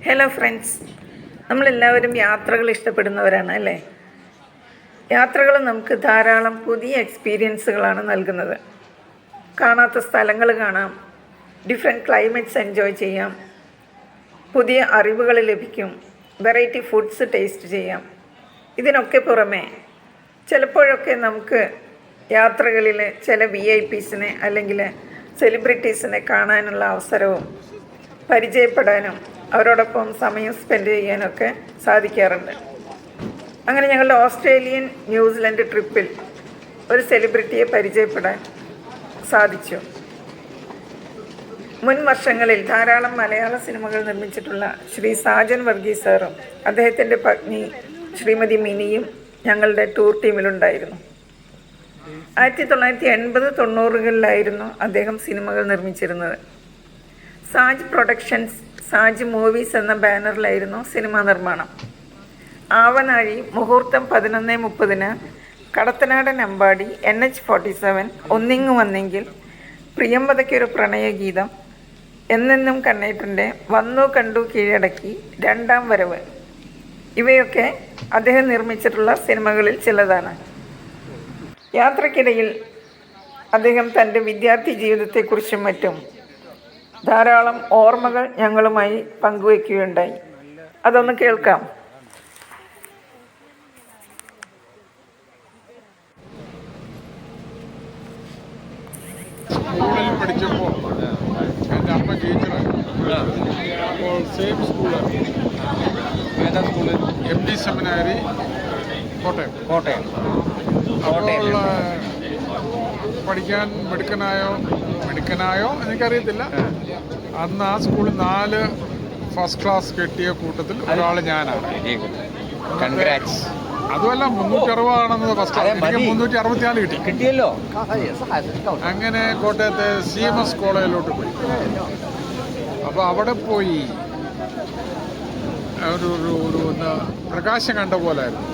Hello friends, നമ്മളെല്ലാവരും യാത്രകൾ ഇഷ്ടപ്പെടുന്നവരാണ് അല്ലേ? യാത്രകൾ നമുക്ക് ധാരാളം പുതിയ എക്സ്പീരിയൻസുകളാണ് നൽകുന്നത്. കാണാത്ത സ്ഥലങ്ങൾ കാണാം, ഡിഫറെൻറ്റ് ക്ലൈമറ്റ്സ് എൻജോയ് ചെയ്യാം, പുതിയ അറിവുകൾ ലഭിക്കും, വെറൈറ്റി ഫുഡ്സ് ടേസ്റ്റ് ചെയ്യാം. ഇതിനൊക്കെ പുറമെ ചിലപ്പോഴൊക്കെ നമുക്ക് യാത്രകളിൽ ചില VIPസിനെ അല്ലെങ്കിൽ സെലിബ്രിറ്റീസിനെ കാണാനുള്ള അവസരവും പരിചയപ്പെടാനും അവരോടൊപ്പം സമയം സ്പെൻഡ് ചെയ്യാനൊക്കെ സാധിക്കാറുണ്ട്. അങ്ങനെ ഞങ്ങളുടെ ഓസ്ട്രേലിയൻ ന്യൂസിലൻഡ് ട്രിപ്പിൽ ഒരു സെലിബ്രിറ്റിയെ പരിചയപ്പെടാൻ സാധിച്ചു. മുൻ വർഷങ്ങളിൽ ധാരാളം മലയാള സിനിമകൾ നിർമ്മിച്ചിട്ടുള്ള ശ്രീ സാജൻ വർഗീസ് സാറും അദ്ദേഹത്തിൻ്റെ പത്നി ശ്രീമതി മിനിയും ഞങ്ങളുടെ ടൂർ ടീമിലുണ്ടായിരുന്നു. 1980-90കളിലായിരുന്നു അദ്ദേഹം സിനിമകൾ നിർമ്മിച്ചിരുന്നത്. സാജ് പ്രൊഡക്ഷൻസ്, സാജ് മൂവീസ് എന്ന ബാനറിലായിരുന്നു സിനിമാ നിർമ്മാണം. ആവനാഴി, മുഹൂർത്തം 11:30, കടത്തനാടൻ അമ്പാടി, NH-47, ഒന്നിങ്ങു വന്നെങ്കിൽ, പ്രിയംവദയ്ക്കൊരു പ്രണയഗീതം, എന്നെന്നും കണ്ണേട്ടൻ്റെ വന്നു കണ്ടു കീഴടക്കി, രണ്ടാം വരവ്, ഇവയൊക്കെ അദ്ദേഹം നിർമ്മിച്ചിട്ടുള്ള സിനിമകളിൽ ചിലതാണ്. യാത്രക്കിടയിൽ അദ്ദേഹം തൻ്റെ വിദ്യാർത്ഥി ജീവിതത്തെക്കുറിച്ചും മറ്റും ധാരാളം ഓർമ്മകൾ ഞങ്ങളുമായി പങ്കുവയ്ക്കുകയുണ്ടായി. അതൊന്ന് കേൾക്കാം. സ്കൂളിൽ പഠിച്ചപ്പോൾ എൻ്റെ അമ്മ ടീച്ചറാണ്. അപ്പോൾ സെയിം സ്കൂളാണ്. ഏതാ സ്കൂള്? MD സെമിനാരി, കോട്ടയം. അപ്പോൾ പഠിക്കാൻ മിടുക്കനായോ എനിക്കറിയത്തില്ല. അന്ന് ആ സ്കൂളിൽ 4 ഫസ്റ്റ് ക്ലാസ് കിട്ടിയ കൂട്ടത്തിൽ ഒരാൾ ഞാനാണ്. കൺഗ്രാറ്റ്സ്. അതുമല്ല, 360 ഫസ്റ്റ് ക്ലാസ്. എനിക്ക് 364 കിട്ടിയല്ലോ. അങ്ങനെ കോട്ടയത്തെ CMS കോളേജിലോട്ട് പോയി. അപ്പോൾ അവിടെ പോയി ഒരു പ്രകാശം കണ്ട പോലായിരുന്നു.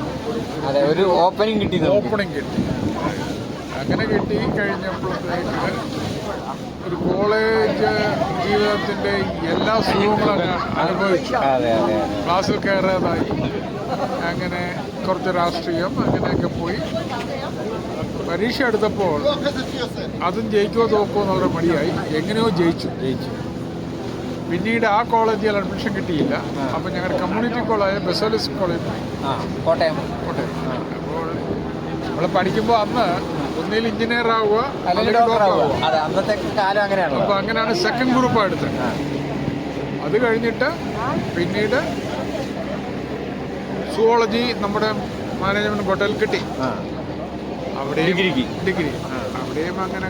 ഒരു ഓപ്പണിംഗ് കിട്ടി. അങ്ങനെ കിട്ടി കഴിഞ്ഞപ്പോഴത്തേക്ക് ഒരു കോളേജ് ജീവിതത്തിൻ്റെ എല്ലാ സുഖങ്ങളും അനുഭവിച്ചു. ക്ലാസ്സിൽ കയറാതായി, അങ്ങനെ കുറച്ച് രാഷ്ട്രീയം, അങ്ങനെയൊക്കെ പോയി. പരീക്ഷ എടുത്തപ്പോൾ അതും ജയിക്കുമോ തോക്കുമോ എന്നുള്ള മടിയായി. എങ്ങനെയോ ജയിച്ചു. പിന്നീട് ആ കോളേജിൽ അഡ്മിഷൻ കിട്ടിയില്ല. അപ്പോൾ ഞങ്ങളുടെ കമ്മ്യൂണിറ്റി കോളേജ് ബെസോലിസ് കോളേജ് പോയി, കോട്ടയം. അപ്പോൾ നമ്മൾ പഠിക്കുമ്പോൾ അന്ന് ഒന്നിൽ എഞ്ചിനീയർ ആവുക, അല്ലെങ്കിൽ ഡോക്ടർ ആവുക. അപ്പോൾ അങ്ങനെയാണ് സെക്കൻഡ് ഗ്രൂപ്പ് എടുത്തത്. അത് കഴിഞ്ഞിട്ട് പിന്നീട് സുവോളജി നമ്മുടെ മാനേജ്മെന്റ് കോട്ടയിൽ കിട്ടി. അവിടെയും ഡിഗ്രി അവിടെയും അങ്ങനെ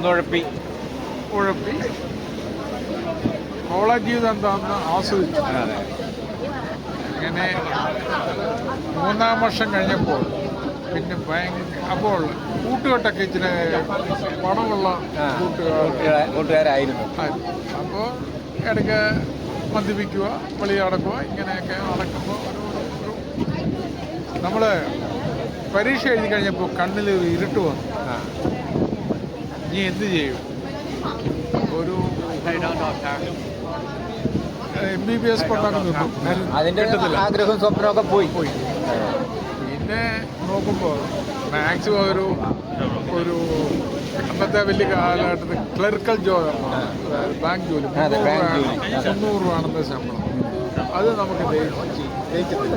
ഉഴപ്പി കോളേജ് ജീവിതം എന്താണെന്ന് ആസ്വദിച്ചു. അങ്ങനെ 3-ാം വർഷം കഴിഞ്ഞപ്പോൾ പിന്നെ അപ്പോൾ കൂട്ടുകെട്ടൊക്കെ ഇച്ചിരി പണമുള്ള കൂട്ടുകാരായിരുന്നു. അപ്പോൾ ഇടയ്ക്ക് മദ്യപിക്കുക, വെളി നടക്കുക, ഇങ്ങനെയൊക്കെ നടക്കുമ്പോൾ നമ്മൾ പരീക്ഷ എഴുതി കഴിഞ്ഞപ്പോൾ കണ്ണിൽ ഒരു ഇരുട്ട് വന്നു. ഇനി എന്ത് ചെയ്യും? ഒരു MBBS കൊണ്ടാണ് നിന്നു. ആഗ്രഹവും സ്വപ്നമൊക്കെ പോയി. പിന്നെ നോക്കുമ്പോൾ മാക്സിമം ഒരു അന്നത്തെ വലിയ കാലഘട്ടത്തിൽ ക്ലറിക്കൽ ജോബ്, ബാങ്ക് ജോലി, 300 രൂപയാണെന്ന ശമ്പളം. അത് നമുക്ക് ജയിക്കത്തില്ല.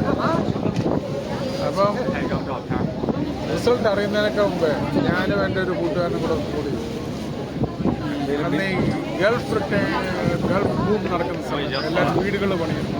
അപ്പം റിസൾട്ട് അറിയുന്നതിനൊക്കെ മുമ്പേ ഞാനും എൻ്റെ ഒരു കൂട്ടുകാരനും കൂടി അന്ന് ഈ ഗൾഫ് മൂവ് നടക്കുന്ന സമയം എല്ലാവരും വീടുകൾ പണിയുന്നു.